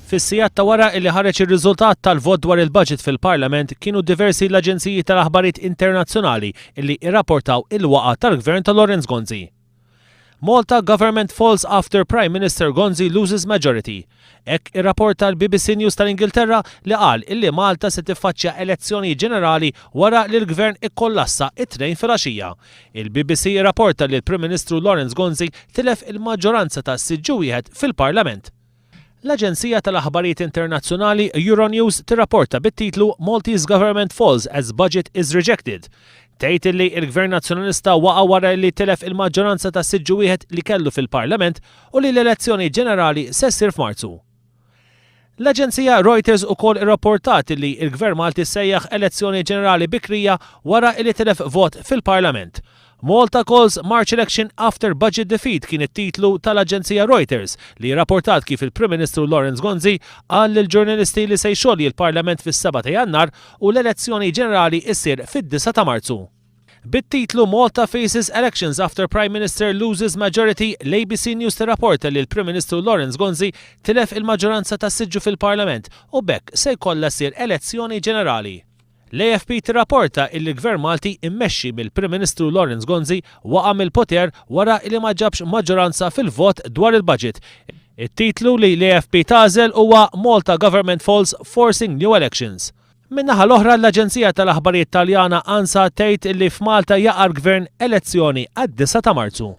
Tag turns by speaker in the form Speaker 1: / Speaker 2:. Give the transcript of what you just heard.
Speaker 1: Fis-sigħat ta' wara li ħareġ ir-riżultat tal-vot dwar il-budget fil-Parlament kienu diversi l-aġenziji tal-aħbarijiet internazzjonali illi irrapportaw il-waqa tal-Gvern ta' Laurence Gonzi. Malta government falls after Prime Minister Gonzi loses majority. Hekk irrapporta l-BBC News tal-Ingilterra li qal illi Malta se tiffaċċja elezzjoni ġenerali wara li l-Gvern ikkollassa it-tnejn filgħaxija. Il-BBC irrapporta li l-Prim Ministru Laurence Gonzi tilef il-maġġoranza ta' siġġu wieħed fil-Parlament. L-Aġenzija tal-Aħbarijiet Internazzjonali Euronews tirrapporta bit-titlu Maltese Government Falls as Budget is Rejected. Tgħid li l-Gvern Nazzjonalista waqa' wara li tilef il-maġġoranza ta' siġġu wieħed li kellu fil-Parlament u li l-elezzjoni ġenerali se ssir f'Marzu. L-Aġenzija Reuters ukoll irrapportat li l-Gvern Malti sejjaħ elezzjoni ġenerali bikrija wara li tilef vot fil-Parlament. Malta calls March election after budget defeat kien it-titlu tal-Aġenzija Reuters li rapportat kif il-Prim Ministru Laurence Gonzi qal lill-ġurnalisti li se jxogħli l-Parlament fis-7 ta' Jannar u l-elezzjoni ġenerali issir fid-9 ta' Marzu. Bit-titlu Malta faces elections after Prime Minister loses majority, l-ABC News tirrapporta li l-Prim Ministru Laurence Gonzi tilef il-maġġoranza tas-siġġu fil-Parlament u bekk se jkollha ssir elezzjoni ġenerali. L-AFP tirrapporta li l-Gvern Malti immexxi mill-Prim Ministru Laurence Gonzi waqa' mill-poter wara li ma ġabx maġġoranza fil-vot dwar il-budget. It-titlu li l-AFP tagħżel huwa Malta Government Falls Forcing New Elections. Min-naħa l-oħra l-Aġenzija tal-Aħbarijiet Taljana ANSA tgħid li f'Malta jaqa' l-Gvern elezzjoni għad-9 ta' Marzu.